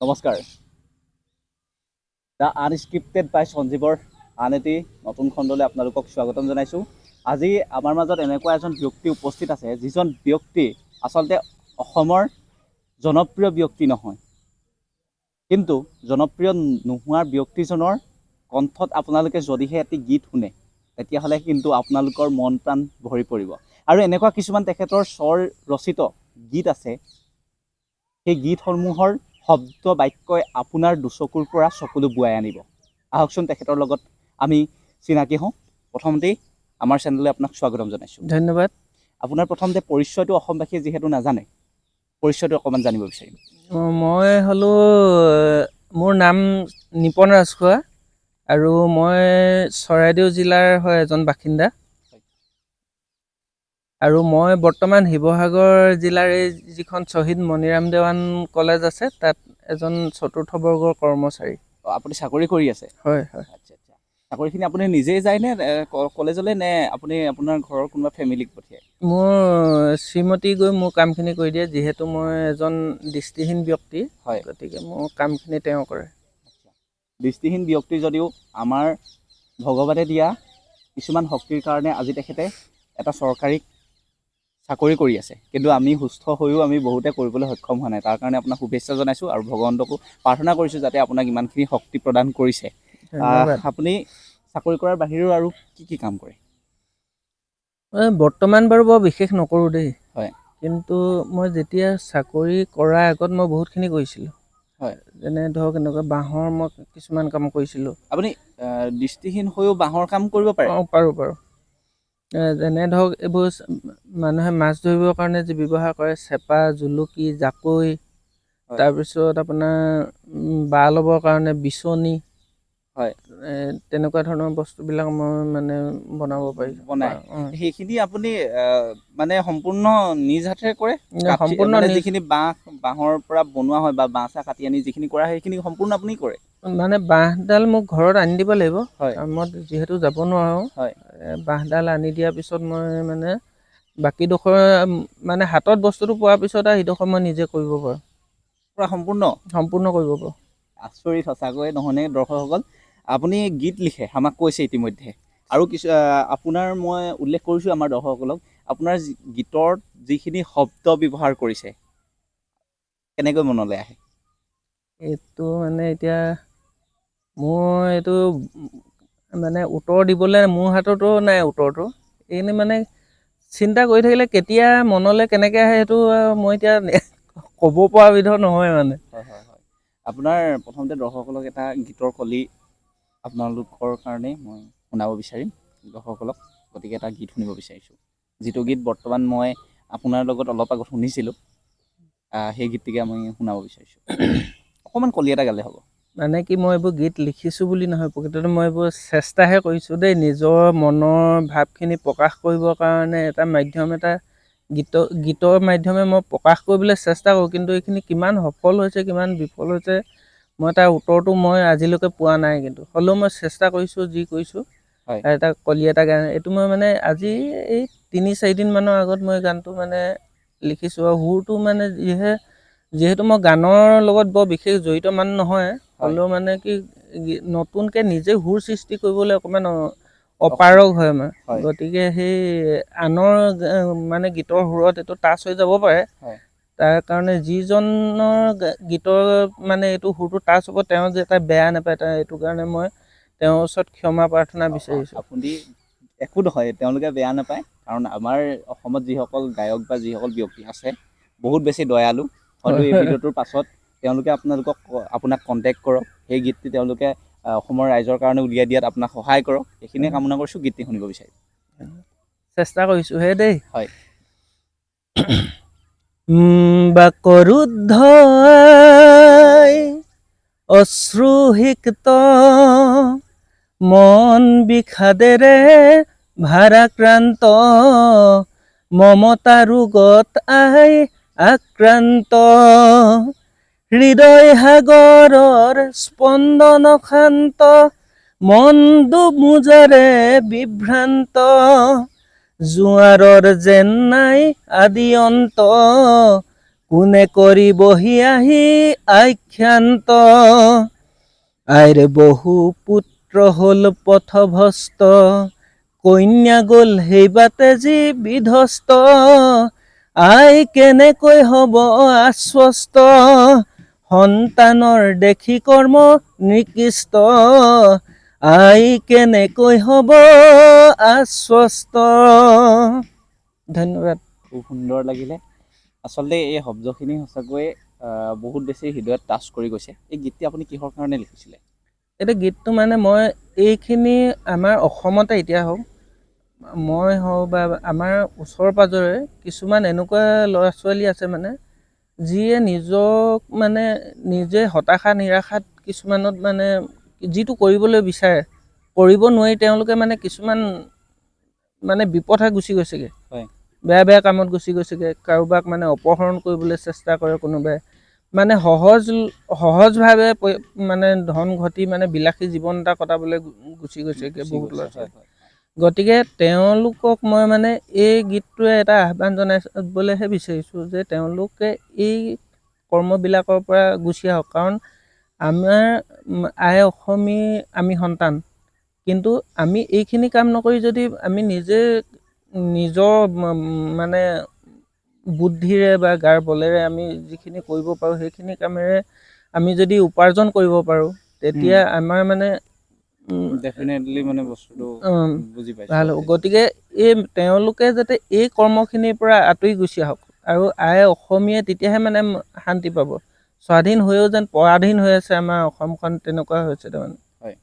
নমস্কাৰ। The unscripted বাই সঞ্জীৱৰ আন এটি নতুন খণ্ডলৈ আপোনালোকক স্বাগতম জনাইছোঁ। আজি আমাৰ মাজত এনেকুৱা এজন ব্যক্তি উপস্থিত আছে, যিজন ব্যক্তি আচলতে অসমৰ জনপ্ৰিয় ব্যক্তি নহয়, কিন্তু জনপ্ৰিয় নোহোৱাৰ ব্যক্তিজনৰ কণ্ঠত আপোনালোকে যদিহে এটি গীত শুনে, তেতিয়াহ'লে কিন্তু আপোনালোকৰ মন প্ৰাণ ভৰি পৰিব। আৰু এনেকুৱা কিছুমান তেখেতৰ স্বৰ ৰচিত গীত আছে, সেই গীতসমূহৰ শব্দ বাক্যই আপোনাৰ দুচকুৰ পৰা চকুলো বুৱাই আনিব। আহকচোন তেখেতৰ লগত আমি চিনাকি হওঁ। প্ৰথমতেই আমাৰ চেনেললৈ আপোনাক স্বাগতম জনাইছোঁ। ধন্যবাদ। আপোনাৰ প্ৰথমতে পৰিচয়টো অসমবাসীয়ে যিহেতু নাজানে, পৰিচয়টো অকণমান জানিব বিচাৰিম। মই হ'লো মোৰ নাম নিপন ৰাজখোৱা আৰু মই চৰাইদেউ জিলাৰ হয় এজন বাসিন্দা। আৰু মই বৰ্তমান শিৱসাগৰ জিলাৰ এই যিখন শ্বহীদ মণিৰাম দেৱান কলেজ আছে, তাত এজন চতুৰ্থ বৰ্গৰ কৰ্মচাৰী। আপুনি চাকৰি কৰি আছে? হয় হয়। আচ্ছা আচ্ছা। চাকৰিখিনি আপুনি নিজেই যায়নে কলেজলৈ, নে আপুনি আপোনাৰ ঘৰৰ কোনোবা ফেমিলিক পঠিয়ায়? মোৰ শ্ৰীমতী গৈ মোৰ কামখিনি কৰি দিয়ে, যিহেতু মই এজন দৃষ্টিহীন ব্যক্তি। হয়, গতিকে মোৰ কামখিনি তেওঁ কৰে। দৃষ্টিহীন ব্যক্তি যদিও আমাৰ ভগৱানে দিয়া কিছুমান শক্তিৰ কাৰণে আজি তেখেতে এটা চৰকাৰী চাকৰি কৰি আছে, কিন্তু আমি সুস্থ হৈও আমি বহুতে কৰিবলৈ সক্ষম হোৱা নাই। তাৰ কাৰণে আপোনাক শুভেচ্ছা জনাইছোঁ আৰু ভগৱন্তকো প্ৰাৰ্থনা কৰিছোঁ যাতে আপোনাক ইমানখিনি শক্তি প্ৰদান কৰিছে। ধন্যবাদ। আপুনি চাকৰি কৰাৰ বাহিৰেও আৰু কি কাম কৰে? বৰ্তমান বাৰু বৰ বিশেষ নকৰোঁ দেই। হয়, কিন্তু মই যেতিয়া চাকৰি কৰাৰ আগত মই বহুতখিনি কৰিছিলোঁ। হয়, যেনে ধৰক এনেকুৱা বাঁহৰ মই কিছুমান কাম কৰিছিলোঁ। আপুনি দৃষ্টিহীন হৈও বাঁহৰ কাম কৰিব পাৰে? অঁ, পাৰোঁ। যেনে ধৰক এইবোৰ মানুহে মাছ ধৰিবৰ কাৰণে যি ব্যৱহাৰ কৰে, চেপা, জুলুকি, জাকৈ, হয়, তাৰপিছত আপোনাৰ বাঁহ ল'বৰ কাৰণে বিচনী, হয়, তেনেকুৱা ধৰণৰ বস্তুবিলাক মই মানে বনাব পাৰিছোঁ। বনাই সেইখিনি আপুনি মানে সম্পূৰ্ণ নিজ হাতেৰে কৰে? সম্পূৰ্ণ মানে নিজ, যিখিনি বাঁহৰ পৰা বনোৱা হয় বা বাঁহ চাহ কাটি আনি যিখিনি কৰা হয়, সেইখিনি সম্পূৰ্ণ আপুনি কৰে? মানে বাঁহডাল মোক ঘৰত আনি দিব লাগিব। হয়, মই যিহেতু যাব নোৱাৰোঁ। হয়, বাঁহডাল আনি দিয়াৰ পিছত মই মানে বাকীডোখৰ মানে হাতত বস্তুটো পোৱাৰ পিছত আৰু সিডোখৰ মই নিজে কৰিব পাৰোঁ। পুৰা সম্পূৰ্ণ কৰিব পাৰোঁ। আচৰিত সঁচাকৈ, নহয়নে দৰ্শকসকল? আপুনি গীত লিখে, আমাক কৈছে ইতিমধ্যে। আৰু কিছু আপোনাৰ মই উল্লেখ কৰিছোঁ আমাৰ দৰ্শকসকলক, আপোনাৰ গীতৰ যিখিনি শব্দ ব্যৱহাৰ কৰিছে, কেনেকৈ মনলৈ আহে? এইটো মানে এতিয়া মোৰ এইটো মানে উত্তৰ দিবলৈ মোৰ হাততো নাই উত্তৰটো। এইখিনি মানে চিন্তা কৰি থাকিলে কেতিয়া মনলৈ কেনেকৈ আহে সেইটো মই এতিয়া ক'ব পৰা বিধৰ নহয় মানে। হয়। আপোনাৰ প্ৰথমতে দৰ্শকসকলক এটা গীতৰ কলি আপোনালোকৰ কাৰণে মই শুনাব বিচাৰিম দৰ্শকসকলক। গতিকে এটা গীত শুনিব বিচাৰিছোঁ, যিটো গীত বৰ্তমান মই আপোনাৰ লগত অলপ আগত শুনিছিলোঁ। সেই গীতটিকে আমি শুনাব বিচাৰিছোঁ। অকণমান কলি এটা গালে হ'ব। মানে কি, মই এইবোৰ গীত লিখিছোঁ বুলি নহয়, প্ৰকৃততে মই এইবোৰ চেষ্টাহে কৰিছোঁ দেই, নিজৰ মনৰ ভাৱখিনি প্ৰকাশ কৰিবৰ কাৰণে এটা মাধ্যম, এটা গীতৰ মাধ্যমে মই প্ৰকাশ কৰিবলৈ চেষ্টা কৰোঁ। কিন্তু এইখিনি কিমান সফল হৈছে, কিমান বিফল হৈছে, মই তাৰ উত্তৰটো মই আজিলৈকে পোৱা নাই। কিন্তু হ'লেও মই চেষ্টা কৰিছোঁ, যি কৰিছোঁ। হয়, এটা কলি এটা গান, এইটো মই মানে আজি এই ৩-৪ দিনমানৰ আগত মই গানটো মানে লিখিছোঁ। আৰু সুৰটো মানে যিহেতু মই গানৰ লগত বৰ বিশেষ জড়িত মানুহ নহয়, হ'লেও মানে কি নতুনকৈ নিজে সুৰ সৃষ্টি কৰিবলৈ অকণমান অপাৰগ হয় মই। গতিকে সেই আনৰ মানে গীতৰ সুৰত এইটো টাচ হৈ যাব পাৰে। তাৰ কাৰণে যিজনৰ গীতৰ মানে এইটো সুৰটো টাচ হ'ব, তেওঁ যাতে বেয়া নাপায়, এইটো কাৰণে মই তেওঁৰ ওচৰত ক্ষমা প্ৰাৰ্থনা বিচাৰিছোঁ। আপুনি একো নহয়, তেওঁলোকে বেয়া নাপায়, কাৰণ আমাৰ অসমত যিসকল গায়ক বা যিসকল ব্যক্তি আছে, বহুত বেছি দয়ালু। হয়তো এই ভিডিঅ'টোৰ পাছত তেওঁলোকে আপোনাক কণ্টেক্ট কৰক, সেই গীতটি তেওঁলোকে অসমৰ ৰাইজৰ কাৰণে উলিয়াই দিয়াত আপোনাক সহায় কৰক, এইখিনিয়ে কামনা কৰিছোঁ। গীতটি শুনিব বিচাৰিম। চেষ্টা কৰিছোঁ হে দেই। হয়। বাকৰুদ্ধ অশ্ৰুসিক্ত মন বিষাদেৰে ভাৰাক্ৰান্ত, মমতা ৰোগত আক্ৰান্ত, হৃদয় সাগৰৰ স্পন্দন শান্ত, মন দুমোজাৰে বিভ্ৰান্ত, জোৱাৰৰ যেন নাই আদি অন্ত, কোনে কৰিবহি আহি আখ্যান্ত আইৰ বহু পুত্ৰ হ'ল পথভ্ৰষ্ট কন্যা গ'ল সেইবাতে যি বিধ্বস্ত আই কেনেকৈ হ'ব আশ্বস্ত সন্তানৰ দেখি কৰ্ম নিকৃষ্ট আই কেনেকৈ হ'ব আশ্বস্ত। ধন্যবাদ। খুব সুন্দৰ লাগিলে। আচলতে এই শব্দখিনি সঁচাকৈ বহুত বেছি হৃদয়ত টাচ কৰি গৈছে। এই গীতটি আপুনি কিহৰ কাৰণে লিখিছিলে? এতিয়া গীতটো মানে মই এইখিনি আমাৰ অসমতে এতিয়া হওক মই হওক বা আমাৰ ওচৰ পাজৰে কিছুমান এনেকুৱা ল'ৰা ছোৱালী আছে মানে যিয়ে নিজক মানে নিজে হতাশা নিৰাশাত কিছুমানত মানে যিটো কৰিবলৈ বিচাৰে কৰিব নোৱাৰি তেওঁলোকে মানে কিছুমান মানে বিপথে গুচি গৈছেগৈ, হয় বেয়া বেয়া কামত গুচি গৈছেগৈ, কাৰোবাক মানে অপহৰণ কৰিবলৈ চেষ্টা কৰে, কোনোবাই মানে সহজভাৱে মানে ধন ঘটি মানে বিলাসী জীৱন এটা কটাবলৈ গুচি গৈছেগৈ বহুত ল'ৰা ছোৱালী। গতিকে তেওঁলোকক মই মানে এই গীতটোৱে এটা আহ্বান জনাবলৈহে বিচাৰিছোঁ যে তেওঁলোকে এই কৰ্মবিলাকৰ পৰা গুচি আহক। কাৰণ আমাৰ আই অসমী আমি সন্তান, কিন্তু আমি এইখিনি কাম নকৰি যদি আমি নিজে নিজৰ মানে বুদ্ধিৰে বা গাৰ বলেৰে আমি যিখিনি কৰিব পাৰোঁ সেইখিনি কামেৰে আমি যদি উপাৰ্জন কৰিব পাৰোঁ তেতিয়া আমাৰ মানে ডেফিনেটলি মানে বস্তুটো বুজি পাইছোঁ। ভাল হ'ব। গতিকে এই তেওঁলোকে যাতে এই কৰ্মখিনিৰ পৰা আঁতৰি গুচি আহক আৰু আই অসমীয়ে তেতিয়াহে মানে শান্তি পাব। স্বাধীন হৈও যেন পৰাধীন হৈ আছে আমাৰ অসমখন, তেনেকুৱা হৈছে তাৰমানে। হয়,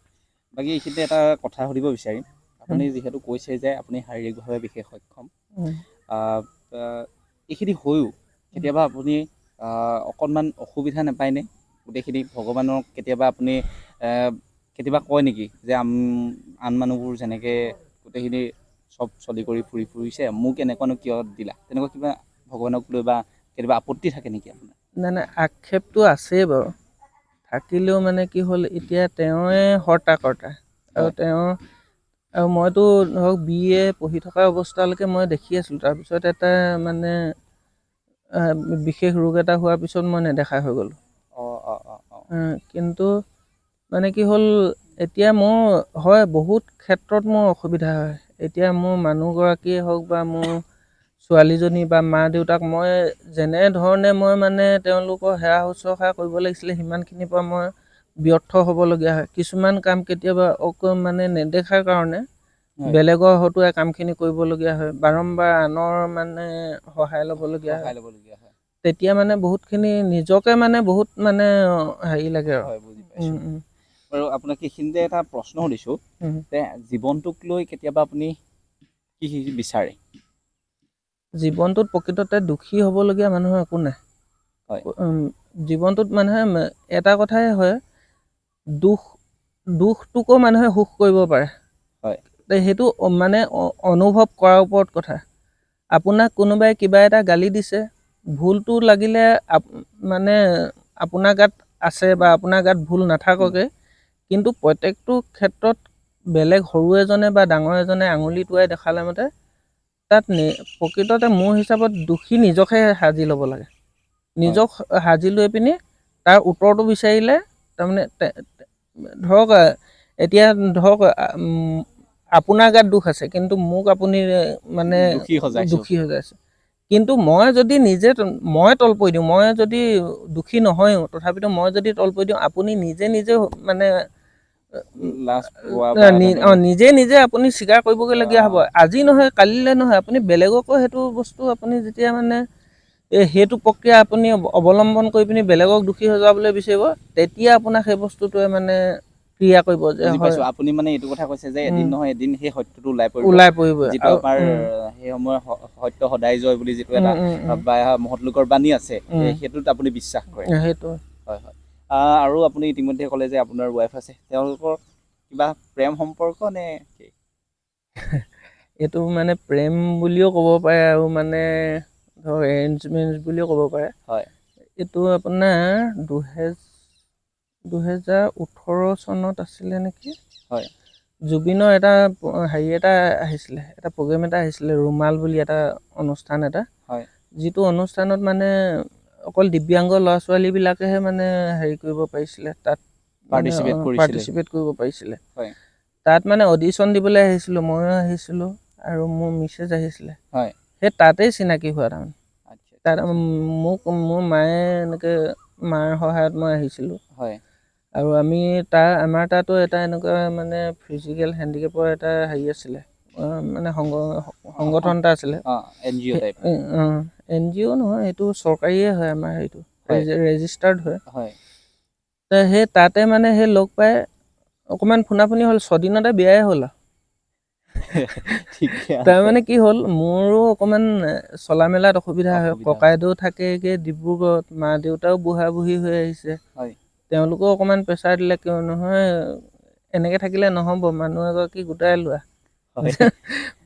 বাকী এইখিনিতে এটা কথা সুধিব বিচাৰিম। আপুনি যিহেতু কৈছে যে আপুনি শাৰীৰিকভাৱে বিশেষ সক্ষম, এইখিনি হৈও কেতিয়াবা আপুনি অকণমান অসুবিধা নাপায়নে? গোটেইখিনি ভগৱানক কেতিয়াবা আপুনি কেতিয়াবা কয় নেকি যে আন মানুহবোৰ যেনেকৈ গোটেইখিনি চব চলি কৰি ফুৰিছে, মোক এনেকুৱানো কিয় দিলা? তেনেকুৱা কিবা ভগৱানক লৈ বা কেতিয়াবা আপত্তি থাকে নেকি আপোনাৰ? নাই আক্ষেপটো আছেই বাৰু, থাকিলেও মানে কি হ'ল এতিয়া তেওঁৱে হৰ্তা কৰ্তা আৰু মইতো ধৰক BA পঢ়ি থকা অৱস্থালৈকে মই দেখি আছিলোঁ। তাৰপিছত এটা মানে বিশেষ ৰোগ এটা হোৱাৰ পিছত মই নেদেখা হৈ গ'লোঁ। কিন্তু মানে কি হ'ল এতিয়া মোৰ হয় বহুত ক্ষেত্ৰত মোৰ অসুবিধা হয়। এতিয়া মোৰ মানুহগৰাকীয়ে হওক বা মোৰ ছোৱালীজনী বা মা দেউতাক মই যেনেধৰণে মই মানে তেওঁলোকৰ সেৱা শুশ্ৰূষা কৰিব লাগিছিলে সিমানখিনিৰ পৰা মই ব্যৰ্থ হ'বলগীয়া হয়। কিছুমান কাম কেতিয়াবা মানে নেদেখাৰ কাৰণে বেলেগৰ হতুৱাই কামখিনি কৰিবলগীয়া হয়, বাৰম্বাৰ আনৰ মানে সহায় ল'বলগীয়া হয়। তেতিয়া মানে বহুতখিনি নিজকে মানে বহুত মানে হেৰি লাগে আৰু। বুজি পাইছোঁ। বাৰু আপোনাক এইখিনিতে এটা প্ৰশ্ন সুধিছোঁ যে জীৱনটোক লৈ কেতিয়াবা আপুনি কি বিচাৰে? জীৱনটোত প্ৰকৃততে দুখী হ'বলগীয়া মানুহৰ একো নাই। জীৱনটোত মানুহে এটা কথাই হয়, দুখটোকো মানুহে সুখ কৰিব পাৰে। সেইটো মানে অনুভৱ কৰাৰ ওপৰত কথা। আপোনাক কোনোবাই কিবা এটা গালি দিছে, ভুলটো লাগিলে মানে আপোনাৰ গাত আছে বা আপোনাৰ গাত ভুল নাথাককে, কিন্তু প্ৰত্যেকটো ক্ষেত্ৰত বেলেগ সৰু এজনে বা ডাঙৰ এজনে আঙুলি টুৱাই দেখালে মতে তাত প্ৰকৃততে মোৰ হিচাপত দোষী নিজকহে সাজি ল'ব লাগে। নিজক সাজি লৈ পিনি তাৰ উত্তৰটো বিচাৰিলে তাৰমানে ধৰক এতিয়া ধৰক আপোনাৰ গাত দুখ আছে, কিন্তু মোক আপুনি মানে দুখী সজাইছে। কিন্তু মই যদি মই তল পৰি দিওঁ, মই যদি দুখী নহয়ও তথাপিতো মই যদি তল পৰি দিওঁ, আপুনি নিজে মানে নিজে আপুনি স্বীকাৰ কৰিবগৈলগীয়া হ'ব। আজি নহয় কালিলৈ নহয়, আপুনি বেলেগকো সেইটো বস্তু আপুনি যেতিয়া মানে সেইটো প্ৰক্ৰিয়া আপুনি অৱলম্বন কৰি পিনি বেলেগক দুখী সজাবলৈ বিচাৰিব, তেতিয়া আপোনাক সেই বস্তুটোৱে মানে ক্ৰিয়া কৰিব যে হয়। আপুনি মানে এইটো কথা কৈছে যে এদিন নহয় এদিন সেই সত্যটো ওলাই পৰিব। যিটো আমাৰ সেই সময়ৰ সত্য সদায় জয় বুলি যিটো এটা মহৎ লোকৰ বাণী আছে, সেইটোত আপুনি বিশ্বাস কৰে? সেইটো হয়। আৰু আপুনি ইতিমধ্যে ক'লে যে আপোনাৰ ৱাইফ আছে, তেওঁলোকৰ কিবা প্ৰেম সম্পৰ্ক নে? এইটো মানে প্ৰেম বুলিও ক'ব পাৰে আৰু মানে ধৰক এৰেঞ্জ মেৰেঞ্জ বুলিও ক'ব পাৰে। এইটো আপোনাৰ 2018 চনত আছিলে নেকি? জুবিনৰ এটা হেৰি এটা আহিছিলে, এটা প্ৰগ্ৰেম এটা আহিছিলে, ৰুমাল বুলি এটা অনুষ্ঠান এটা। যিটো অনুষ্ঠানত মানে অকল দিব্যাংগ ল'ৰা ছোৱালীবিলাকেহে মানে হেৰি কৰিব পাৰিছিলে তাত পাৰ্টিচিপেট কৰিব পাৰিছিলে হয় তাত মানে অডিশ্যন দিবলৈ আহিছিলোঁ ময়ো আহিছিলোঁ আৰু মোৰ মিছেছ আহিছিলে হয় সেই তাতেই চিনাকি হোৱা তাৰমানে আচ্ছা তাত মোৰ মায়ে এনেকৈ মাৰ সহায়ত মই আহিছিলোঁ হয় আৰু আমাৰ তাতো এটা এনেকুৱা মানে ফিজিকেল হেণ্ডিকেপৰ এটা হেৰি আছিলে মানে সংগঠন এটা আছিলে NGO টাইপ NGO নহয় এইটো চৰকাৰীয়ে হয় আমাৰ সেইটো ৰেজিষ্টাৰ্ড হয় হয় সেই তাতে মানে সেই লগ পাই অকণমান ফুনাফুনি হ'ল 6 দিনতে বিয়াই হ'ল আৰু ঠিকে আছে তাৰমানে কি হ'ল মোৰো অকণমান চলা মেলাত অসুবিধা হয় ককাইদেউ থাকেগৈ ডিব্ৰুগড়ত মা দেউতাও বুঢ়া বুঢ়ী হৈ আহিছে হয় তেওঁলোকেও অকণমান প্ৰেছাৰ দিলে কিয় নহয় এনেকৈ থাকিলে নহ'ব মানুহ এগৰাকী গোটাই লোৱা হয়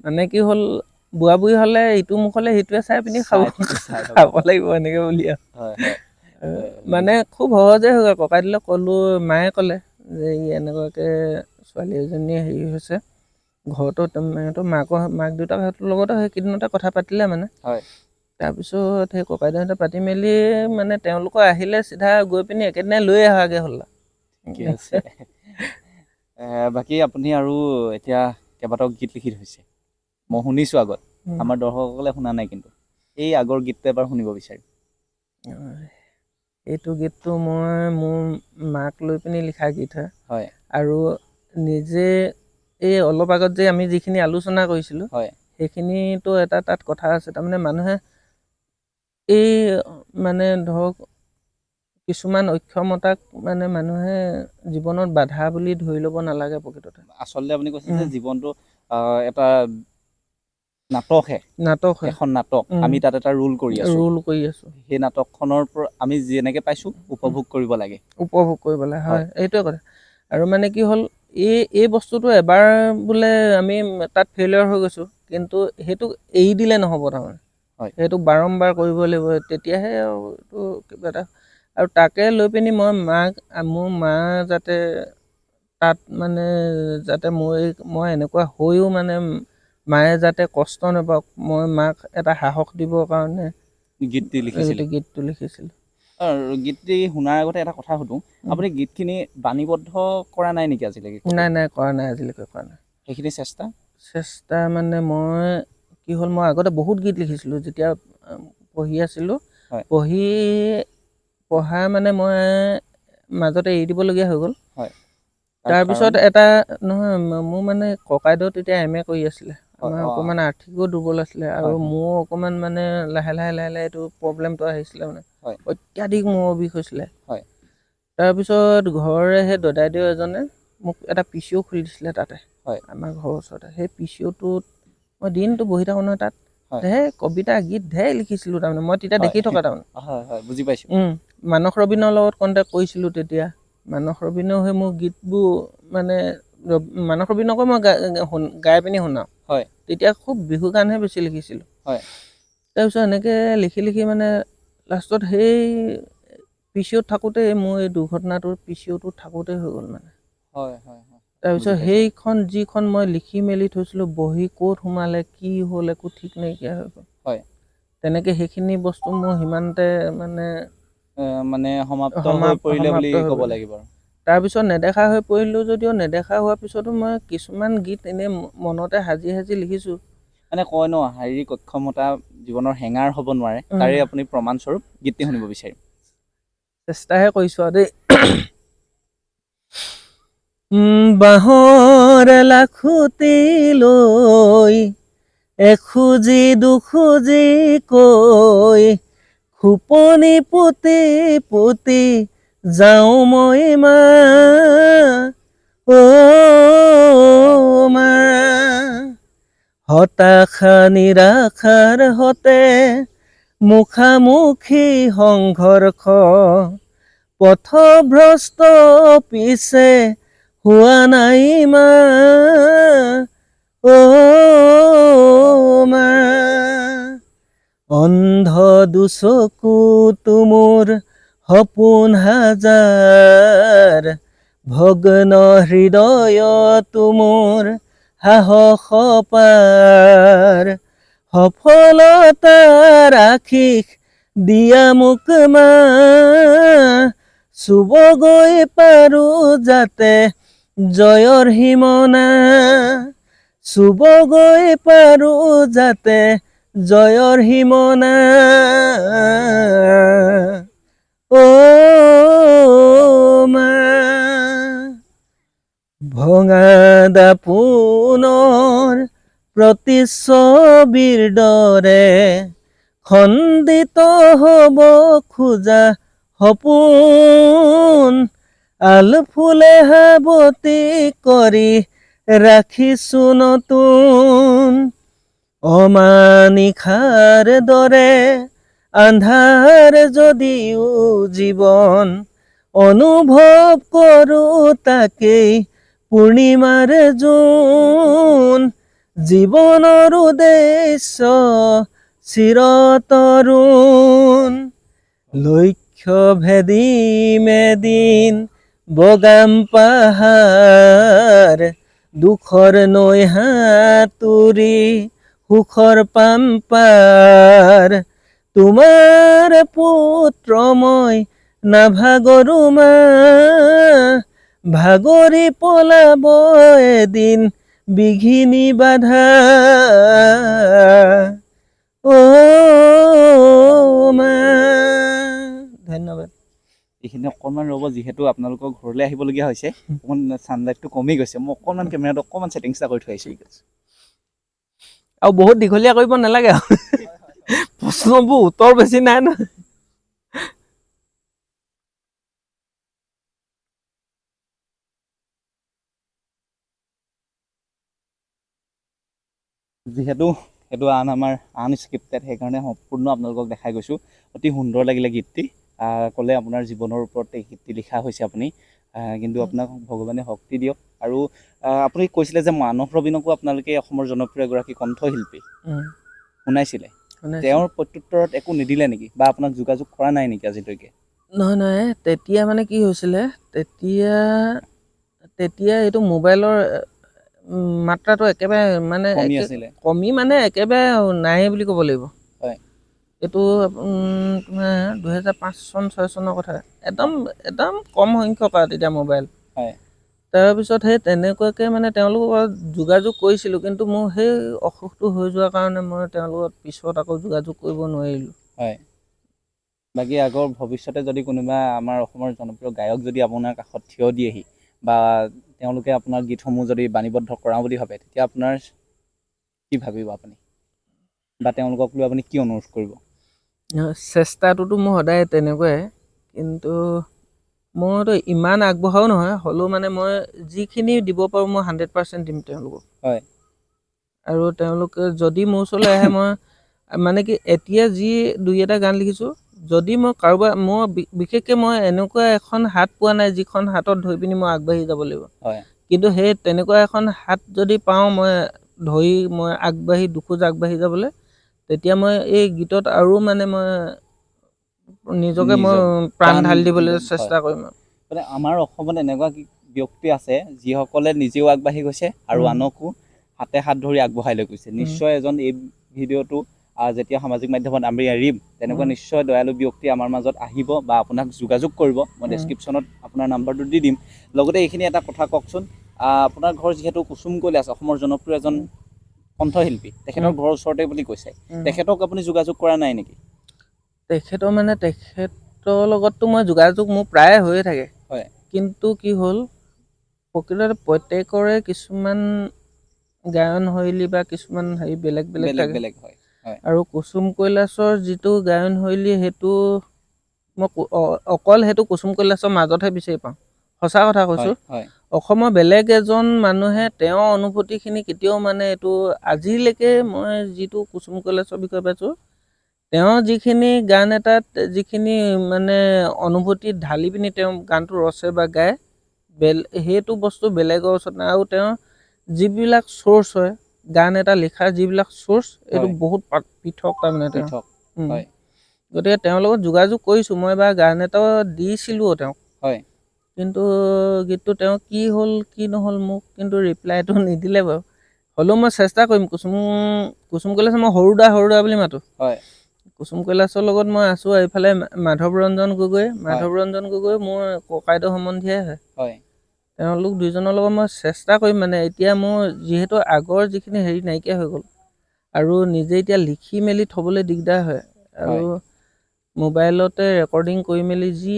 মানে কি হ'ল বুঢ়া বুঢ়ী হ'লে ইটো মুখলে সিটোৱে চাই পিনি খাব লাগিব এনেকৈ বুলি হয় হয় মানে খুব সহজে হৈ গ'ল ককাইদেউলৈ ক'লোঁ মায়ে ক'লে যে ই এনেকুৱাকৈ ছোৱালী এজনী হেৰি হৈছে ঘৰতো সিহঁতৰ মাক দেউতাকহঁতৰ লগতো সেইকেইদিনতে কথা পাতিলে মানে হয় তাৰপিছত সেই ককাইদেউহঁতে পাতি মেলি মানে তেওঁলোকৰ আহিলে চিধা গৈ পিনি একেদিনাই লৈ অহাগৈ হ'ল ঠিকে আছে বাকী আপুনি আৰু এতিয়া কেইবাটাও গীত লিখি থৈছে মই শুনিছোঁ আগত আমাৰ দৰ্শকসকলে শুনা নাই কিন্তু এই আগৰ গীতটো এবাৰ শুনিব বিচাৰিম এইটো গীতটো মই মোৰ মাক লৈ পিনি লিখা গীত হয় আৰু নিজে এই অলপ আগত যে আমি যিখিনি আলোচনা কৰিছিলোঁ হয় সেইখিনিতো এটা তাত কথা আছে তাৰমানে মানুহে এই মানে ধৰক কিছুমান অক্ষমতাক মানে মানুহে জীৱনত বাধা বুলি ধৰি ল'ব নালাগে প্ৰকৃততে আচলতে আপুনি কৈছে যে জীৱনটো এটা নাটক এখন নাটক আমি তাত এটা ৰোল কৰি আছো সেই নাটকখনৰ পৰা আমি যেনেকৈ পাইছোঁ উপভোগ কৰিব লাগে হয় এইটোৱে কথা আৰু মানে কি হ'ল এই বস্তুটো এবাৰ বোলে আমি তাত ফেইলিয়ৰ হৈ গৈছোঁ কিন্তু সেইটো এৰি দিলে নহ'ব তাৰমানে সেইটো বাৰম্বাৰ কৰিব লাগিব তেতিয়াহে আৰু এইটো কিবা এটা আৰু তাকে লৈ পিনি মই মোৰ মা যাতে তাত মানে যাতে মই এনেকুৱা হৈও মানে মায়ে যাতে কষ্ট নাপাওক মই মাক এটা সাহস দিবৰ কাৰণে গীতটো লিখিছিলোঁ গীতটি শুনাৰ আগতে এটা কথা সুধোঁ আপুনি গীতখিনি বাণীবদ্ধ কৰা নাই নেকি আজিলৈকে নাই কৰা নাই আজিলৈকে কৰা নাই সেইখিনি চেষ্টা মানে মই কি হ'ল মই আগতে বহুত গীত লিখিছিলোঁ যেতিয়া পঢ়ি আছিলোঁ পঢ়া মানে মই মাজতে এৰি দিবলগীয়া হৈ গ'ল তাৰপিছত এটা নহয় মোৰ মানে ককাইদেউ তেতিয়া MA কৰি আছিলে আমাৰ অকণমান আৰ্থিকো দুৰ্বল আছিলে আৰু মোৰ অকণমান মানে লাহে লাহে এইটো প্ৰব্লেমটো আহিছিলে মানে অত্যাধিক মূৰৰ বিষ হৈছিলে তাৰপিছত ঘৰৰে সেই দদাইদেউ এজনে মোক এটা PCO খুলি দিছিলে তাতে আমাৰ ঘৰৰ ওচৰতে সেই PCOটোত মই দিনটো বহি থাকোঁ নহয় তাত ঢেৰ কবিতা গীত ঢেৰ লিখিছিলোঁ তাৰমানে মই তেতিয়া দেখি থকা তাৰমানে বুজি পাইছোঁ মানস ৰবীনৰ লগত কণ্টেক্ট কৰিছিলোঁ তেতিয়া মানস ৰবীনেও সেই মোৰ গীতবোৰ মানে মানস ৰবীনকো মই গাই পিনি শুনাওঁ তেতিয়া খুব বিহু গানহে বেছি লিখিছিলোঁ তাৰপিছত এনেকৈ লিখি মানে লাষ্টত সেই PCOত থাকোঁতে মোৰ এই দুৰ্ঘটনাটোৰ PCOটোত থাকোঁতে হৈ গ'ল মানে তাৰপিছত সেইখন যিখন মই লিখি মেলি থৈছিলোঁ বহি ক'ত সোমালে কি হ'ল একো ঠিক নাইকিয়া হৈ গ'ল তেনেকৈ সেইখিনি বস্তু মোৰ সিমানতে মানে সমাপ্ত হৈ পৰিলে বুলি ক'ব লাগিব তাৰপিছত নেদেখা হৈ পৰিলোঁ যদিও নেদেখা হোৱাৰ পিছতো মই কিছুমান গীত এনেই মনতে সাজি লিখিছোঁ মানে কয় ন শাৰীৰিক অক্ষমতা জীৱনৰ হেঙাৰ হ'ব নোৱাৰে তাৰে আপুনি প্ৰমাণস্বৰূপ গীতটি শুনিব বিচাৰিম চেষ্টাহে কৰিছোঁ আৰু দেই বাঁহৰ লাখুটি লৈ এখুজি দুখুজি কৈ খোপনি পুতি যাওঁ মই মা মা হতাশা নিৰাশাৰ হতে মুখামুখি সংঘৰ্ষ পথভ্ৰষ্ট পিছে হোৱা নাই মা মা অন্ধ দুচকু মোৰ সপোন হাজাৰ ভগ্ন হৃদয় মোৰ সাহস পাৰ সফলতাৰ আশীষ দিয়া মোক মা চুবগৈ পাৰো যাতে জয়ৰ হিমনা চুবগৈ পাৰো যাতে জয়ৰ হিমনা অ মা ভঙা দাপোনৰ প্ৰতিচ্ছবিৰ দৰে খণ্ডিত হ'ব খোজা সপোন আলফুলে সাৱটি কৰি ৰাখিছো নতুন অমানিশাৰ দৰে আন্ধাৰ যদিও জীৱন অনুভৱ কৰো তাকেই পূৰ্ণিমাৰ জোন জীৱনৰ উদ্দেশ্য চিৰতৰুণ লক্ষ্য ভেদী মেদিন বগাম পাহাৰ দুখৰ নৈ সাঁতুৰি সুখৰ পাম পাৰ তোমাৰ পুত্ৰ মই নাভাগৰো মা ভাগৰি পলাব এদিন বিঘিনি বাধা অ মা ধন্যবাদ এইখিনি অকণমান ৰ'ব যিহেতু আপোনালোকৰ ঘৰলৈ আহিবলগীয়া হৈছে অকণমান ছানলাইটটো কমি গৈছে মই অকণমান কেমেৰাটো অকণমান ছেটিংছ এটা কৰি থৈ আহিছোঁ আৰু বহুত দীঘলীয়া কৰিব নালাগে আৰু প্ৰশ্নবোৰ উত্তৰ বেছি নাই ন যিহেতু সেইটো আমাৰ আনস্ক্ৰিপ্টেড সেইকাৰণে সম্পূৰ্ণ আপোনালোকক দেখাই গৈছোঁ অতি সুন্দৰ লাগিলে গীতটি ক'লে আপোনাৰ জীৱনৰ ওপৰত এই গীতটি লিখা হৈছে আপুনি কিন্তু আপোনাক ভগৱানে শক্তি দিয়ক আৰু আপুনি কৈছিলে যে মানস ৰবীনকো আপোনালোকে অসমৰ জনপ্ৰিয় এগৰাকী কণ্ঠশিল্পী শুনাইছিলে তেওঁৰ প্ৰত্যুত্তৰত একো নিদিলে নেকি বা আপোনাক যোগাযোগ কৰা নাই নেকি আজিলৈকে নহয় নহয় তেতিয়া মানে কি হৈছিলে তেতিয়া এইটো মোবাইলৰ মাত্ৰাটো একেবাৰে মানে কমি মানে একেবাৰে নাই বুলি ক'ব লাগিব এইটো তোমাৰ 2005 চন 6 চনৰ কথা একদম কম সংখ্যক আৰু তেতিয়া মোবাইল তাৰপিছত সেই তেনেকুৱাকৈ মানে তেওঁলোকৰ যোগাযোগ কৰিছিলোঁ কিন্তু মোৰ সেই অসুখটো হৈ যোৱাৰ কাৰণে মই তেওঁলোকৰ পিছত আকৌ যোগাযোগ কৰিব নোৱাৰিলোঁ বাকী আগৰ ভৱিষ্যতে যদি কোনোবা আমাৰ অসমৰ জনপ্ৰিয় গায়ক যদি আপোনাৰ কাষত থিয় দিয়েহি বা তেওঁলোকে আপোনাৰ গীতসমূহ যদি বাণীবদ্ধ কৰাওঁ বুলি ভাবে তেতিয়া আপোনাৰ কি ভাবিব আপুনি বা তেওঁলোকক লৈ আপুনি কি অনুৰোধ কৰিব চেষ্টাটোতো মোৰ সদায় তেনেকুৱাই কিন্তু মইতো ইমান আগবঢ়াও নহয় হ'লেও মানে মই যিখিনি দিব পাৰোঁ মই 100% দিম তেওঁলোকক আৰু তেওঁলোকে যদি মোৰ ওচৰলৈ আহে মই মানে কি এতিয়া যি দুই এটা গান লিখিছোঁ যদি মই কাৰোবাৰ মই বিশেষকৈ মই এনেকুৱা এখন হাত পোৱা নাই যিখন হাতত ধৰি পিনি মই আগবাঢ়ি যাব লাগিব কিন্তু সেই তেনেকুৱা এখন হাত যদি পাওঁ মই ধৰি মই আগবাঢ়ি দুখোজ আগবাঢ়ি যাবলৈ তেতিয়া মই এই গীতত আৰু মানে মই নিজকে মই প্ৰাণ ঢালি দিবলৈ চেষ্টা কৰিম মানে আমাৰ অসমত এনেকুৱা ব্যক্তি আছে যিসকলে নিজেও আগবাঢ়ি গৈছে আৰু আনকো হাতে হাত ধৰি আগবঢ়াই লৈ গৈছে নিশ্চয় এজন এই ভিডিঅ'টো যেতিয়া সামাজিক মাধ্যমত আমি এৰিম তেনেকুৱা নিশ্চয় দয়ালু ব্যক্তি আমাৰ মাজত আহিব বা আপোনাক যোগাযোগ কৰিব মই ডেছক্ৰিপশ্যনত আপোনাৰ নাম্বাৰটো দি দিম লগতে এইখিনি এটা কথা কওকচোন আপোনাৰ ঘৰ যিহেতু কুসুম কৈলাশ অসমৰ জনপ্ৰিয় এজন কণ্ঠশিল্পী তেখেতৰ ঘৰৰ ওচৰতে বুলি কৈছে তেখেতক আপুনি যোগাযোগ কৰা নাই নেকি তেখেতৰ লগততো মই যোগাযোগ মোৰ প্ৰায়ে হৈয়ে থাকে কিন্তু কি হ'ল প্ৰকৃততে প্ৰত্যেকৰে কিছুমান গায়ন শৈলী বা কিছুমান হেৰি বেলেগ হয় আৰু কুসুম কৈলাশৰ যিটো গায়ন শৈলী সেইটো মই অকল সেইটো কুসুম কৈলাশৰ মাজতহে বিচাৰি পাওঁ সঁচা কথা কৈছোঁ অসমৰ বেলেগ এজন মানুহে তেওঁৰ অনুভূতিখিনি কেতিয়াও মানে এইটো আজিলৈকে মই যিটো কুসুম কৈলাশৰ বিষয়ে পাইছোঁ তেওঁ যিখিনি গান এটাত যিখিনি মানে অনুভূতি ঢালি পিনি তেওঁ গানটো ৰচে বা গায় সেইটো বস্তু বেলেগৰ ওচৰত নাই আৰু তেওঁ যিবিলাক চ'ৰ্চ হয় গান এটা লিখাৰ যিবিলাক চ'ৰ্চ এইটো বহুত পৃথক তাৰমানে তেওঁ গতিকে তেওঁৰ লগত যোগাযোগ কৰিছোঁ মই এবাৰ গান এটাও দিছিলোঁ তেওঁক কিন্তু গীতটো তেওঁ কি হ'ল কি নহ'ল মোক কিন্তু ৰিপ্লাইটো নিদিলে বাৰু হ'লেও মই চেষ্টা কৰিম কুসুম কৈলাশ মই সৰুদা বুলি মাতোঁ কুসুম কৈলাশৰ লগত মই আছোঁ। এইফালে মাধৱ ৰঞ্জন গগৈ মোৰ ককাইদেউ সম্বন্ধীয়াই হয়। হয় তেওঁলোক দুইজনৰ লগত মই চেষ্টা কৰিম মানে এতিয়া মোৰ যিহেতু আগৰ যিখিনি হেৰি নাইকিয়া হৈ গ'ল আৰু নিজে এতিয়া লিখি মেলি থ'বলৈ দিগদাৰ হয় আৰু মোবাইলতে ৰেকৰ্ডিং কৰি মেলি যি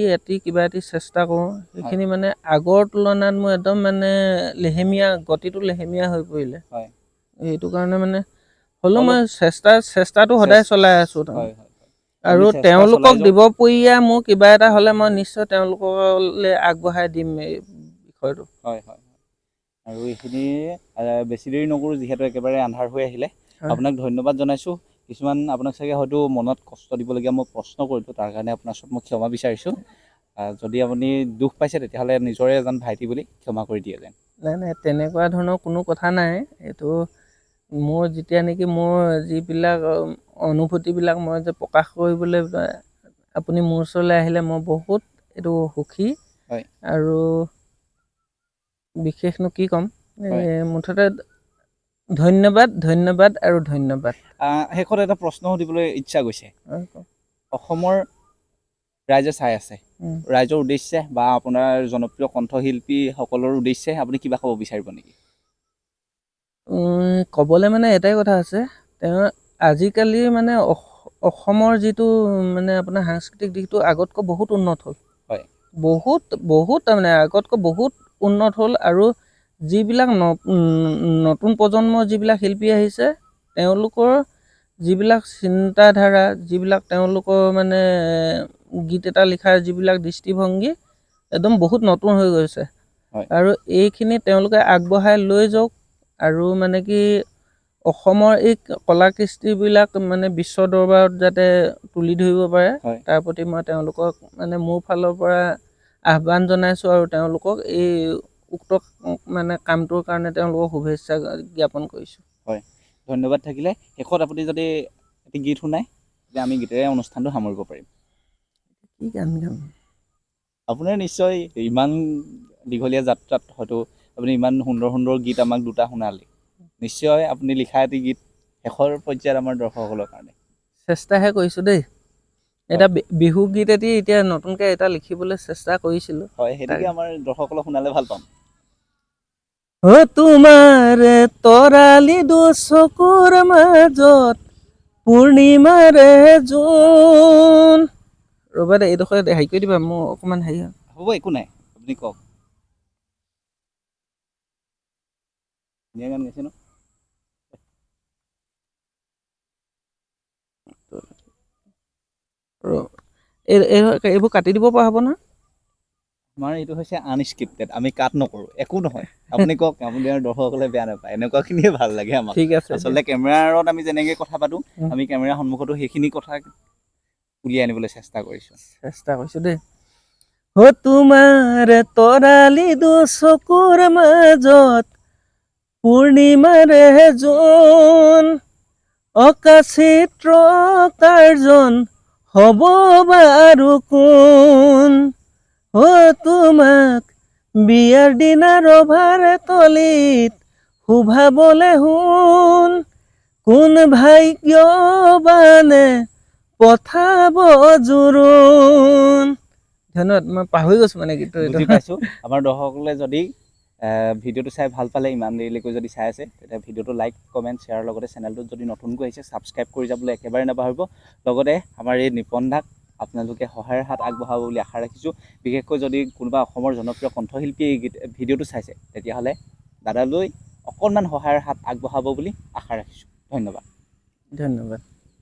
কিবা এটি চেষ্টা কৰোঁ সেইখিনি মানে আগৰ তুলনাত মোৰ একদম মানে গতিটো লেহেমীয়া হৈ পৰিলে। হয় সেইটো কাৰণে মানে হ'লেও মই চেষ্টাটো সদায় চলাই আছোঁ আৰু তেওঁলোকক দিব পৰীয়া মোৰ কিবা এটা হ'লে মই নিশ্চয় তেওঁলোকলৈ আগবঢ়াই দিম এই বিষয়টো। হয় হয় আৰু এইখিনি বেছি দেৰি নকৰোঁ যিহেতু একেবাৰে আন্ধাৰ হৈ আহিলে। আপোনাক ধন্যবাদ জনাইছোঁ। কিছুমান আপোনাক চাগে হয়তো মনত কষ্ট দিবলগীয়া মই প্ৰশ্ন কৰিলোঁ, তাৰ কাৰণে আপোনাৰ ওচৰত মই ক্ষমা বিচাৰিছোঁ। যদি আপুনি দুখ পাইছে তেতিয়াহ'লে নিজৰে এজন ভাইটি বুলি ক্ষমা কৰি দিয়ে যেন। নাই তেনেকুৱা ধৰণৰ কোনো কথা নাই। এইটো মোৰ যেতিয়া নেকি মোৰ যিবিলাক অনুভূতিবিলাক মই যে প্ৰকাশ কৰিবলৈ আপুনি মোৰ ওচৰলৈ আহিলে মই বহুত এইটো সুখী আৰু বিশেষনো কি ক'ম মুঠতে ধন্যবাদ আৰু ধন্যবাদ। শেষত এটা প্ৰশ্ন সুধিবলৈ ইচ্ছা গৈছে। অসমৰ ৰাইজে চাই আছে, ৰাইজৰ উদ্দেশ্যে বা আপোনাৰ জনপ্ৰিয় কণ্ঠশিল্পীসকলৰ উদ্দেশ্যে আপুনি কিবা ক'ব বিচাৰিব নেকি? ক'বলৈ মানে এটাই কথা আছে, তেওঁ আজিকালি মানে অসমৰ যিটো মানে আপোনাৰ সাংস্কৃতিক দিশটো আগতকৈ বহুত উন্নত হ'ল। বহুত তাৰমানে আগতকৈ বহুত উন্নত হ'ল আৰু যিবিলাক নতুন প্ৰজন্মৰ যিবিলাক শিল্পী আহিছে তেওঁলোকৰ যিবিলাক চিন্তাধাৰা, যিবিলাক তেওঁলোকৰ মানে গীত এটা লিখাৰ যিবিলাক দৃষ্টিভংগী একদম বহুত নতুন হৈ গৈছে আৰু এইখিনি তেওঁলোকে আগবঢ়াই লৈ যাওক আৰু মানে কি অসমৰ এই কলা কৃষ্টিবিলাক মানে বিশ্ব দৰবাৰত যাতে তুলি ধৰিব পাৰে তাৰ প্ৰতি মই তেওঁলোকক মানে মোৰ ফালৰ পৰা আহ্বান জনাইছোঁ আৰু তেওঁলোকক এই উক্ত মানে কামটোৰ কাৰণে তেওঁলোকক শুভেচ্ছা জ্ঞাপন কৰিছোঁ। হয় ধন্যবাদ থাকিলে। শেষত আপুনি যদি এটি গীত শুনায় তেতিয়া আমি গীতেৰে অনুষ্ঠানটো সামৰিব পাৰিম। কি গান গাম? আপোনাৰ নিশ্চয় ইমান দীঘলীয়া যাত্ৰাত হয়তো আপুনি ইমান সুন্দৰ গীত আমাক দুটা শুনালে, নিশ্চয় আপুনি লিখা এটি গীত শেষৰ পৰ্যায়ত আমাৰ দৰ্শকসকলৰ কাৰণে। চেষ্টাহে কৰিছোঁ দেই। এটা বিহু গীত এটি এতিয়া নতুনকৈ এটা লিখিবলৈ চেষ্টা কৰিছিলোঁ। হয় সেইটোকে আমাৰ দৰ্শকসকলক শুনালে ভাল পাম। তোমাৰ তৰালি দুচকুৰ মাজত পূৰ্ণিমাৰে জোন। ৰ'বা দে এইডোখৰ হেৰি কৰি দিবা, মোৰ অকণমান হেৰি হ'ব একো নাই, আপুনি কওক। ধুনীয়া গান গাইছে ন? এইবোৰ কাটি দিব পৰা হ'ব নহয়? আমাৰ এইটো হৈছে আনস্ক্ৰিপ্টেড, আমি কাট নকৰোঁ, একো নহয়। আপুনি কওক, আপুনি আৰু দৰ্শকসকলে বেয়া নাপায়, এনেকুৱাখিনিয়ে ভাল লাগে আমাক। ঠিক আছে। আচলতে কেমেৰাত আমি যেনেকৈ কথা পাতোঁ, আমি কেমেৰাৰ সন্মুখতো সেইখিনি কথা উলিয়াই আনিবলৈ চেষ্টা কৰিছোঁ দেই। তোমাৰ তৰালি দুচকুৰ মাজত পূৰ্ণিমাৰে জোন, অকাচিত্ৰ কাৰ্জন হ'ব বাৰু কোন, তোমাক বিয়াৰ দিনা ৰভাৰ তলিত শুভাবলে শুন, কোন ভাগ্যৱানে পঠাব জোৰোণ। ধন্যবাদ। মই পাহৰি গৈছোঁ মানে গীতটো। বুজি পাইছোঁ। আমাৰ দৰ্শকসকলে যদি ভিডিঅ'টো চাই ভাল পালে, ইমান দেৰিলৈকে যদি চাই আছে, তেতিয়া ভিডিঅ'টো লাইক, কমেণ্ট, শ্বেয়াৰ লগতে চেনেলটোত যদি নতুনকৈ আহিছে ছাবস্ক্ৰাইব কৰি যাবলৈ একেবাৰে নাপাহৰিব। লগতে আমাৰ এই নিপন দাক আপোনালোকে সহায়ৰ হাত আগবঢ়াব বুলি আশা ৰাখিছোঁ। বিশেষকৈ যদি কোনোবা অসমৰ জনপ্ৰিয় কণ্ঠশিল্পীয়ে এই ভিডিঅ'টো চাইছে তেতিয়াহ'লে দাদালৈ অকণমান সহায়ৰ হাত আগবঢ়াব বুলি আশা ৰাখিছোঁ। ধন্যবাদ।